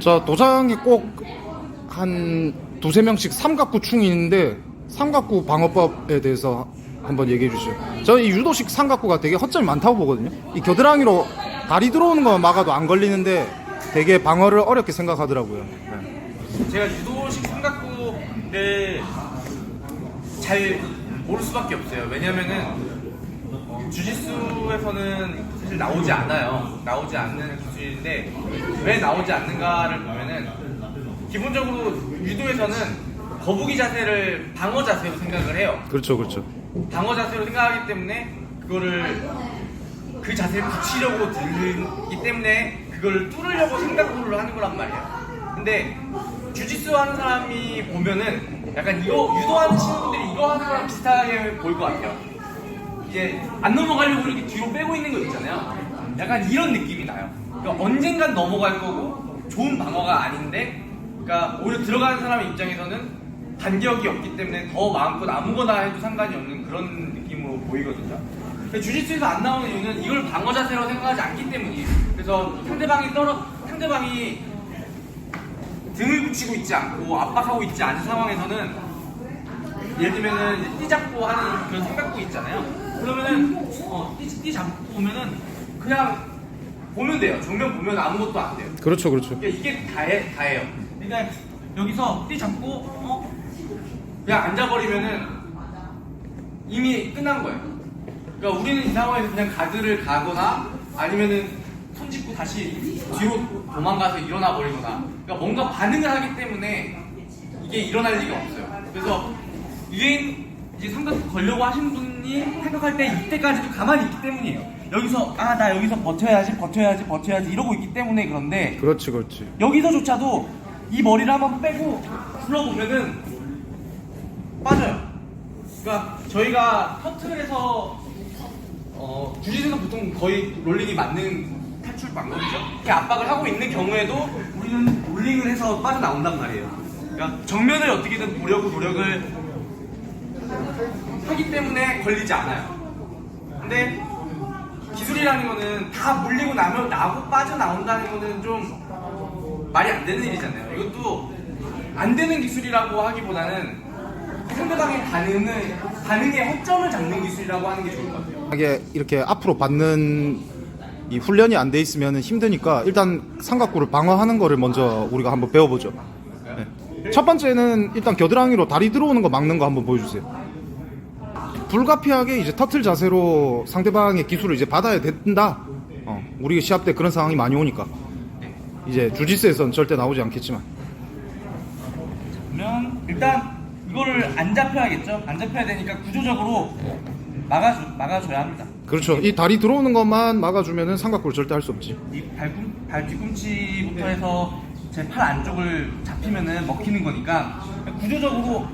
자, 도장에 꼭 한 두세 명씩 삼각구충이 있는데 삼각구 방어법에 대해서 한번 얘기해 주시죠. 저는 이 유도식 삼각구가 되게 허점이 많다고 보거든요. 이 겨드랑이로 다리 들어오는 거 막아도 안 걸리는데 되게 방어를 어렵게 생각하더라고요. 네. 제가 유도식 삼각구를 잘 모를 수밖에 없어요. 왜냐면은 주짓수에서는 사실 나오지 않아요. 나오지 않는 기술인데 왜 나오지 않는가를 보면은 기본적으로 유도에서는 거북이 자세를 방어 자세로 생각을 해요. 그렇죠, 그렇죠. 방어 자세로 생각하기 때문에 그거를 그 자세를 붙이려고 들기 때문에 그걸 뚫으려고 생각을 하는 거란 말이에요. 근데 주짓수 하는 사람이 보면은 약간 이거 유도하시는 분들이 이거 하는 거랑 비슷하게 보일 것 같아요. 이제 안 넘어가려고 이렇게 뒤로 빼고 있는 거 있잖아요. 약간 이런 느낌이 나요. 그러니까 언젠간 넘어갈 거고 좋은 방어가 아닌데, 그러니까 오히려 들어가는 사람 입장에서는 반격이 없기 때문에 더 마음껏 아무거나 해도 상관이 없는 그런 느낌으로 보이거든요. 근데 주짓수에서 안 나오는 이유는 이걸 방어 자세로 생각하지 않기 때문이에요. 그래서 상대방이 등을 붙이고 있지 않고 압박하고 있지 않은 상황에서는 예를 들면은 이제 띠 잡고 하는 그런 삼각구 있잖아요. 그러면은 띠 잡고 보면은 그냥 보면 돼요. 정면 보면 아무것도 안 돼요. 그렇죠, 그렇죠. 그러니까 이게 다예요. 그러니까 여기서 띠 잡고 그냥 앉아버리면은 이미 끝난 거예요. 그러니까 우리는 이 상황에서 그냥 가드를 가거나 아니면은 손 짚고 다시 뒤로 도망가서 일어나 버리거나, 그러니까 뭔가 반응을 하기 때문에 이게 일어날 리가 없어요. 그래서 이제 삼각구 걸려고 하시는 분이 생각할 때 이때까지도 가만히 있기 때문이에요. 여기서 나 여기서 버텨야지 이러고 있기 때문에. 그런데 그렇지, 그렇지. 여기서조차도 이 머리를 한번 빼고 불러보면은 빠져요. 그러니까 저희가 터틀에서 주짓수는 보통 거의 롤링이 맞는 탈출 방법이죠. 이렇게 압박을 하고 있는 경우에도 우리는 롤링을 해서 빠져나온단 말이에요. 그러니까 정면을 어떻게든 보려고 노력을 하기 때문에 걸리지 않아요. 근데 기술이라는 거는 다 물리고 나면 나고 빠져나온다는 거는 좀 말이 안 되는 일이잖아요. 이것도 안 되는 기술이라고 하기보다는 상대방의 반응의 허점을 잡는 기술이라고 하는 게 좋을 것 같아요. 이게 이렇게 앞으로 받는 이 훈련이 안 돼 있으면 힘드니까 일단 삼각구를 방어하는 거를 먼저 우리가 한번 배워보죠. 네. 첫 번째는 일단 겨드랑이로 다리 들어오는 거 막는 거 한번 보여주세요. 불가피하게 이제 터틀 자세로 상대방의 기술을 이제 받아야 된다. 우리 시합 때 그런 상황이 많이 오니까 이제 주짓수에서는 절대 나오지 않겠지만. 그러면 일단 이거를 안 잡혀야겠죠. 안 잡혀야 되니까 구조적으로 막아줘야 합니다. 그렇죠. 이 다리 들어오는 것만 막아주면은 삼각구를 절대 할 수 없지. 이 발 뒤꿈치부터 해서 제 팔 안쪽을 잡히면은 먹히는 거니까 구조적으로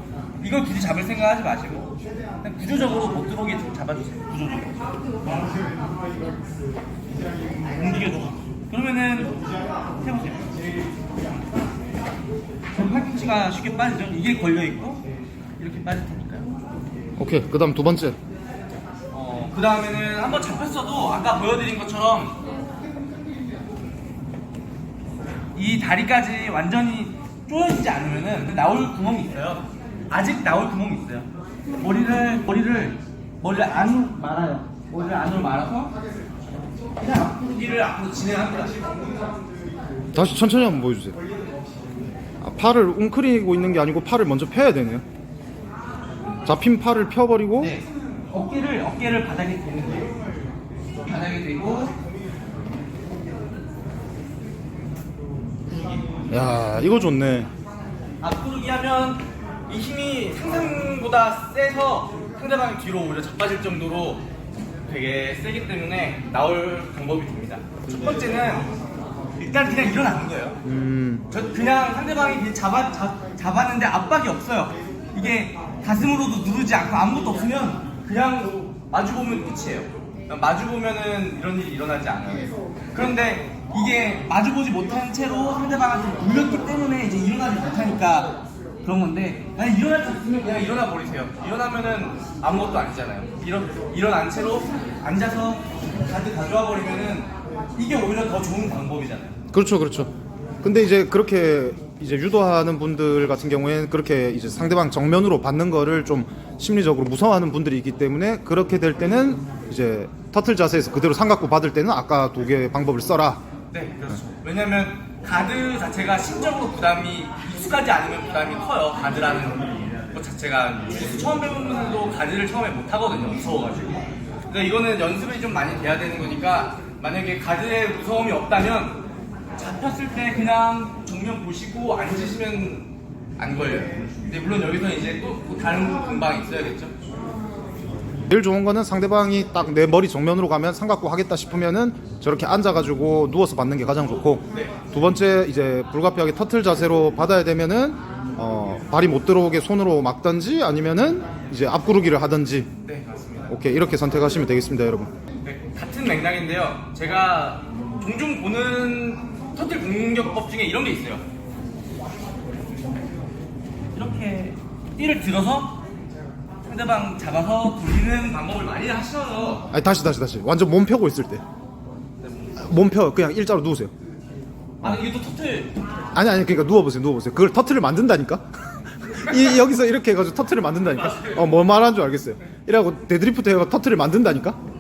이걸 굳이 잡을 생각하지 마시고 그냥 구조적으로 못 들어오게 잡아주세요. 구조적으로 움직여줘. 그러면은 해보세요. 팔꿈치가 쉽게 빠지죠. 이게 걸려있고 이렇게 빠질 테니까요. 오케이. 그 다음 두 번째. 그 다음에는 한번 잡혔어도 아까 보여드린 것처럼 이 다리까지 완전히 쪼여지지 않으면은 나올 구멍이 있어요. 아직 나올 구멍이 있어요. 머리를 안으로 말아요. 머리를 안으로 말아서 그냥 앞구르기를 앞으로 진행합니다. 다시 천천히 한번 보여주세요. 팔을 웅크리고 있는 게 아니고 팔을 먼저 펴야 되네요. 잡힌 팔을 펴버리고. 네. 어깨를 바닥에 대는 거예요. 바닥에 대고. 야, 이거 좋네. 앞구르기 하면 이 힘이 상상보다 세서 상대방이 뒤로 오히려 자빠질 정도로 되게 세기 때문에 나올 방법이 됩니다. 첫 번째는 일단 그냥 일어나는 거예요. 그냥 상대방이 그냥 잡았는데 압박이 없어요. 이게 가슴으로도 누르지 않고 아무것도 없으면 그냥 마주보면 끝이에요. 마주보면은 이런 일이 일어나지 않아요. 그런데 이게 마주보지 못한 채로 상대방한테 물렸기 때문에 이제 일어나지 못하니까 그런 건데, 아니 일어날 수 있으면 그냥 일어나 버리세요. 일어나면은 아무것도 아니잖아요. 일어난 채로 앉아서 가드 가져와 버리면은 이게 오히려 더 좋은 방법이잖아요. 그렇죠, 그렇죠. 근데 이제 그렇게 이제 유도하는 분들 같은 경우에는 그렇게 이제 상대방 정면으로 받는 거를 좀 심리적으로 무서워하는 분들이 있기 때문에 그렇게 될 때는 이제 터틀 자세에서 그대로 삼각구 받을 때는 아까 두 개의 방법을 써라. 네, 그렇죠. 왜냐면 가드 자체가 심적으로 부담이 익숙하지 않으면 부담이 커요. 가드라는 것 자체가 주짓수 처음 배우는 분들도 가드를 처음에 못 하거든요. 무서워가지고. 그래서 이거는 연습이 좀 많이 돼야 되는 거니까 만약에 가드에 무서움이 없다면 잡혔을 때 그냥 정면 보시고 앉으시면 안 걸려요. 근데 물론 여기서 이제 또 다른 공방이 있어야겠죠. 제일 좋은 거는 상대방이 딱 내 머리 정면으로 가면 삼각구 하겠다 싶으면은 저렇게 앉아가지고 누워서 받는 게 가장 좋고, 네. 두 번째 이제 불가피하게 터틀 자세로 받아야 되면은 발이 못 들어오게 손으로 막든지 아니면은 이제 앞구르기를 하든지. 네, 맞습니다. 오케이, 이렇게 선택하시면 되겠습니다, 여러분. 네, 같은 맥락인데요. 제가 종종 보는 터틀 공격법 중에 이런 게 있어요. 이렇게 띠를 들어서 상대방 잡아서 돌리는 방법을 많이 하셔서 아니 다시 완전 몸 펴고 있을 때 몸 펴 그냥 일자로 누우세요. 이게 또 터틀 아니 그러니까 누워보세요. 그걸 터틀을 만든다니까. 여기서 이렇게 해가지고 터틀을 만든다니까. 뭐 말하는 줄 알겠어요. 이래갖고 데드리프트 해가 터틀을 만든다니까.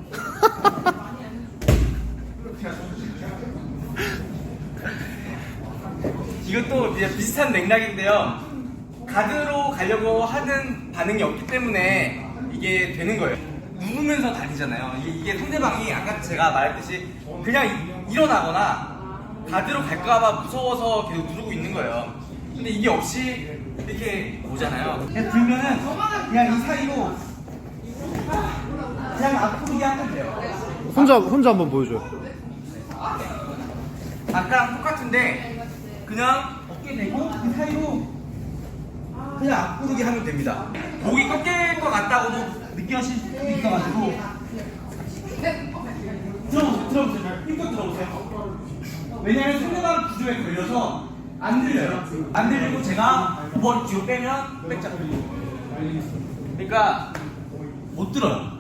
이것도 이제 비슷한 맥락인데요. 가드로 가려고 하는 반응이 없기 때문에 이게 되는 거예요. 누우면서 다니잖아요. 이게 상대방이 아까 제가 말했듯이 그냥 일어나거나 가드로 갈까봐 무서워서 계속 누르고 있는 거예요. 근데 이게 없이 이렇게 오잖아요. 그냥 들면은 그냥 이 사이로 그냥 앞으로 하면 돼요. 혼자 한번 보여줘요. 아까랑 똑같은데 그냥 어깨 대고 그 사이로 그냥 앞구르기 하면 됩니다. 목이 꺾일 것 같다고도 느껴질 수도 있어가지고 들어보세요. 힘껏 들어보세요. 왜냐면 상대방 구조에 걸려서 안 들려요. 안 들리고 제가 머리 뒤로 빼면 뺏자. 그러니까 못 들어요.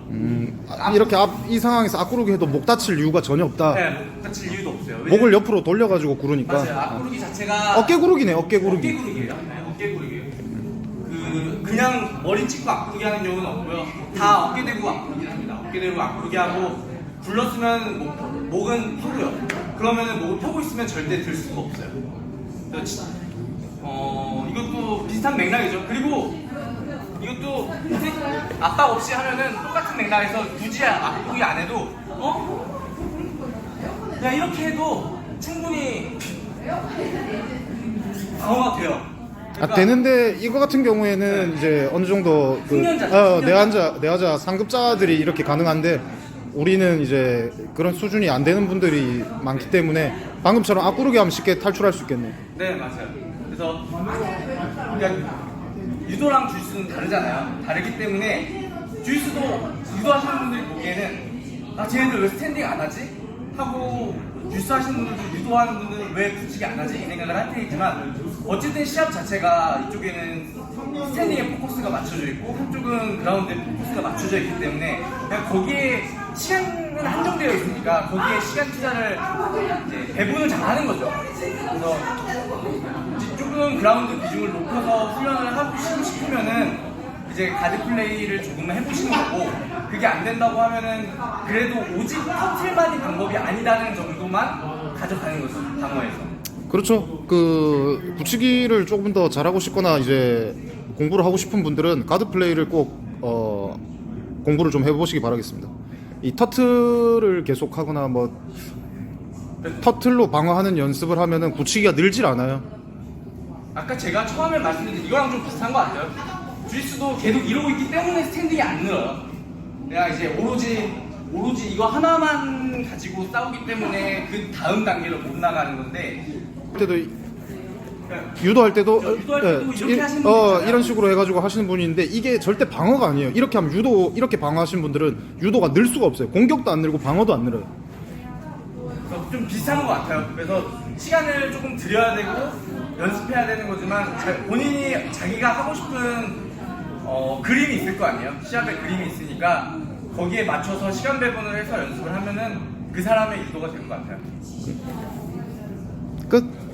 이렇게 이 상황에서 앞구르기 해도 목 다칠 이유가 전혀 없다. 네, 목 다칠 이유도 없어요. 목을 옆으로 돌려가지고 구르니까. 맞아요. 앞구르기 자체가 어깨 구르기네, 어깨 구르기. 어깨구르기예요. 네, 어깨구르기예요. 그냥 머리 찍고 앞구르기 하는 경우는 없고요. 다 어깨 대고 앞구르기 합니다. 어깨 대고 앞구르기 하고 굴렀으면 목은 펴고요. 그러면은 목을 펴고 있으면 절대 들 수가 없어요. 그래서 이것도 비슷한 맥락이죠. 그리고 이것도 압박 없이 하면은 똑같은 맥락에서 굳이 앞구르기 안 해도 그냥 이렇게 해도 충분히 방어가 돼요. 되는데 이거 같은 경우에는 네. 이제 어느 정도 숙련자. 내환자 상급자들이 이렇게 가능한데 우리는 이제 그런 수준이 안 되는 분들이 많기 때문에 방금처럼 앞구르기 하면 쉽게 탈출할 수 있겠네. 네, 맞아요. 그래서 그러니까 유도랑 주짓수는 다르잖아요. 다르기 때문에 주짓수도 유도하시는 분들이 보기에는 쟤네들 왜 스탠딩 안 하지? 하고 주짓수 하시는 분들도 유도하는 분들은 왜 굳이 안 하지? 이 생각을 할 테지만 어쨌든 시합 자체가 이쪽에는 스탠딩에 포커스가 맞춰져 있고 한쪽은 그라운드에 포커스가 맞춰져 있기 때문에 그냥 거기에 시간은 한정되어 있으니까 거기에 시간 투자를 이제 배분을 잘 하는 거죠. 그래서 조금 그라운드 비중을 높여서 훈련을 하고 싶으면은 이제 가드 플레이를 조금 해보시는 거고 그게 안 된다고 하면은 그래도 오직 터틀만이 방법이 아니라는 정도만 가져가는 거죠. 방어에서. 그렇죠. 그 붙이기를 조금 더 잘하고 싶거나 이제 공부를 하고 싶은 분들은 가드 플레이를 꼭 공부를 좀 해보시기 바라겠습니다. 이 터틀을 계속하거나 뭐 터틀로 방어하는 연습을 하면은 붙이기가 늘질 않아요. 아까 제가 처음에 말씀드린 이거랑 좀 비슷한 것 같아요. 주짓수도 계속 이러고 있기 때문에 스탠딩이 안 늘어요. 내가 이제 오로지 이거 하나만 가지고 싸우기 때문에 그 다음 단계로 못 나가는 건데 그때도 유도할 때도 유도할 때도 이렇게 하시는 분이 있잖아요. 이런 식으로 해가지고 하시는 분이 있는데 이게 절대 방어가 아니에요. 이렇게 하면 이렇게 방어하시는 분들은 유도가 늘 수가 없어요. 공격도 안 늘고 방어도 안 늘어요. 그래서 좀 비슷한 것 같아요. 그래서 시간을 조금 들여야 되고 연습해야 되는 거지만 본인이 자기가 하고 싶은 그림이 있을 거 아니에요. 시합에 그림이 있으니까 거기에 맞춰서 시간 배분을 해서 연습을 하면은 그 사람의 유도가 될 것 같아요. 끝.